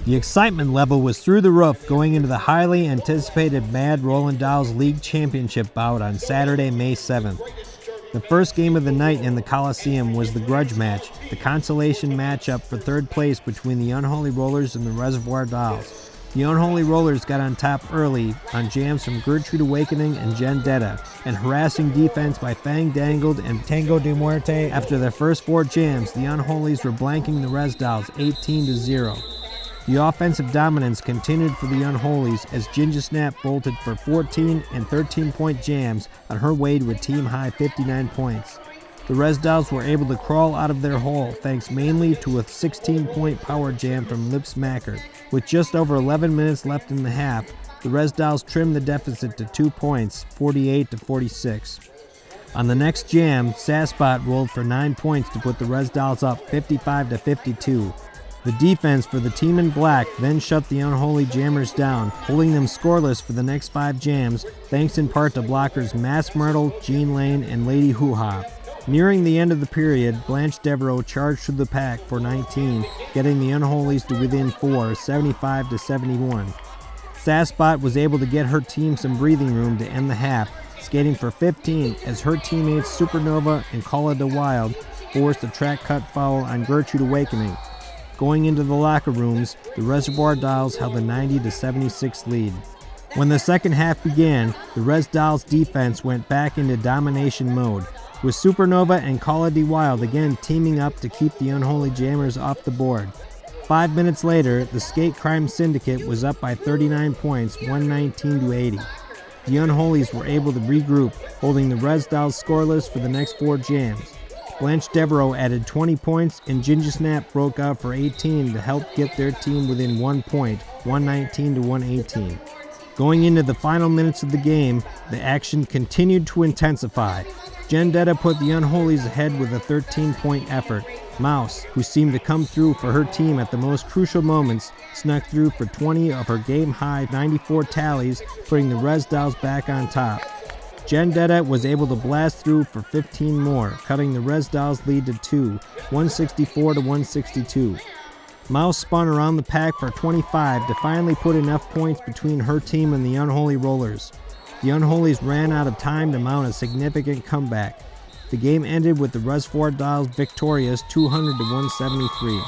The excitement level was through the roof going into the highly anticipated Mad Rollin Dolls League Championship bout on Saturday, May 7th. The first game of the night in the Coliseum was the grudge match, the consolation matchup for third place between the Unholy Rollers and the Reservoir Dolls. The Unholy Rollers got on top early on jams from Gertrude Awakening and Vendetta, and harassing defense by Fang Dangled and Tango de Muerte. After their first 4 jams, the Unholies were blanking the Res Dolls 18-0. The offensive dominance continued for the Unholies as Ginger Snap bolted for 14 and 13-point jams on her way to a team-high 59 points. The Res Dolls were able to crawl out of their hole thanks mainly to a 16-point power jam from Lips Macker. With just over 11 minutes left in the half, the Res Dolls trimmed the deficit to 2 points, 48-46. On the next jam, Sasspot rolled for 9 points to put the Res Dolls up 55-52. The defense for the team in black then shut the Unholy Jammers down, holding them scoreless for the next 5 jams, thanks in part to blockers Mass Myrtle, Jean Lane, and Lady Hoo-Ha. Nearing the end of the period, Blanche Devereaux charged through the pack for 19, getting the Unholies to within 4, 75-71. Sasspot was able to get her team some breathing room to end the half, skating for 15 as her teammates Supernova and Calla de Wild forced a track cut foul on Gertrude Awakening. Going into the locker rooms, the Reservoir Dolls held a 90-76 lead. When the second half began, the Res Dolls defense went back into domination mode, with Supernova and Calla de Wild again teaming up to keep the Unholy Jammers off the board. 5 minutes later, the Skate Crime Syndicate was up by 39 points, 119-80. The Unholies were able to regroup, holding the Res Dolls scoreless for the next 4 jams. Blanche Devereaux added 20 points, and Ginger Snap broke out for 18 to help get their team within 1 point, 119-118. Going into the final minutes of the game, the action continued to intensify. Vendetta put the Unholies ahead with a 13-point effort. Mouse, who seemed to come through for her team at the most crucial moments, snuck through for 20 of her game-high 94 tallies, putting the Res Dolls back on top. Vendetta was able to blast through for 15 more, cutting the Res Dolls' lead to 2, 164-162. Mouse spun around the pack for 25 to finally put enough points between her team and the Unholy Rollers. The Unholies ran out of time to mount a significant comeback. The game ended with the Reservoir Dolls victorious 200-173.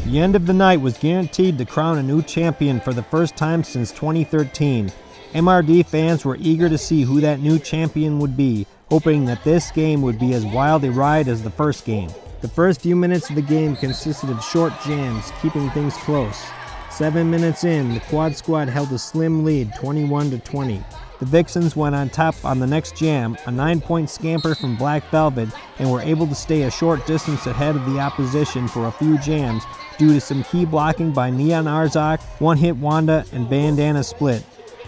The end of the night was guaranteed to crown a new champion for the first time since 2013. MRD fans were eager to see who that new champion would be, hoping that this game would be as wild a ride as the first game. The first few minutes of the game consisted of short jams, keeping things close. 7 minutes in, the Quad Squad held a slim lead, 21-20. The Vixens went on top on the next jam, a 9-point scamper from Black Velvet, and were able to stay a short distance ahead of the opposition for a few jams due to some key blocking by Neon Arzak, One Hit Wanda, and Bandana Split.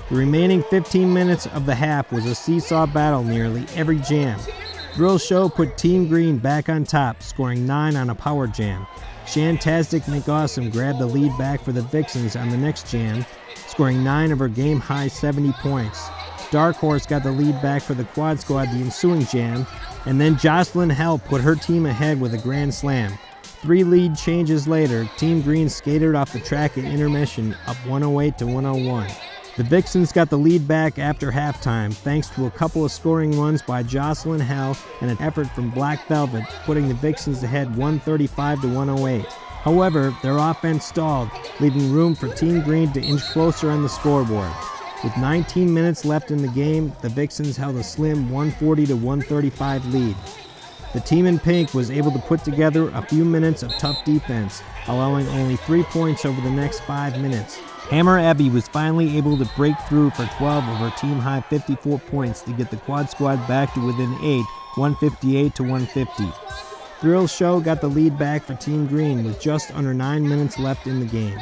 The remaining 15 minutes of the half was a seesaw battle nearly every jam. Thrill Show put Team Green back on top, scoring 9 on a power jam. Shantastic McAwesome grabbed the lead back for the Vixens on the next jam, scoring 9 of her game-high 70 points. Dark Horse got the lead back for the Quad Squad the ensuing jam, and then Jocelyn Hell put her team ahead with a grand slam. 3 lead changes later, Team Green skated off the track at intermission, up 108-101. The Vixens got the lead back after halftime, thanks to a couple of scoring runs by Jocelyn Hell and an effort from Black Velvet, putting the Vixens ahead 135-108. However, their offense stalled, leaving room for Team Green to inch closer on the scoreboard. With 19 minutes left in the game, the Vixens held a slim 140-135 lead. The team in pink was able to put together a few minutes of tough defense, allowing only 3 points over the next 5 minutes. Hammer Abbey was finally able to break through for 12 of her team-high 54 points to get the Quad Squad back to within 8, 158-150. Thrill Show got the lead back for Team Green with just under 9 minutes left in the game.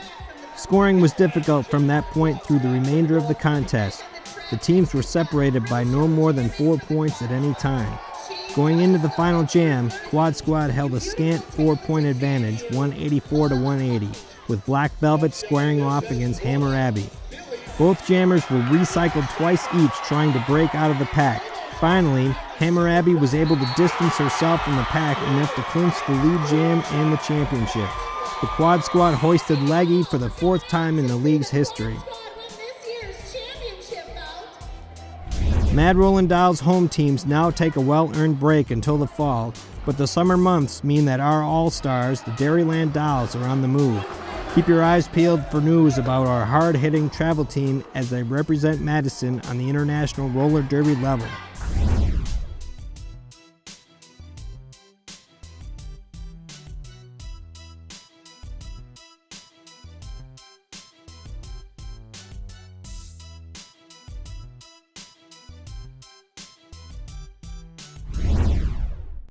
Scoring was difficult from that point through the remainder of the contest. The teams were separated by no more than 4 points at any time. Going into the final jam, Quad Squad held a scant 4-point advantage, 184-180, with Black Velvet squaring off against Hammer Abbey. Both jammers were recycled twice each, trying to break out of the pack. Finally, Hammer Abby was able to distance herself from the pack enough to clinch the lead jam and the championship. The Quad Squad hoisted Leggy for the 4th time in the league's history. Mad Rollin' Dolls home teams now take a well-earned break until the fall, but the summer months mean that our all-stars, the Dairyland Dolls, are on the move. Keep your eyes peeled for news about our hard-hitting travel team as they represent Madison on the International Roller Derby level.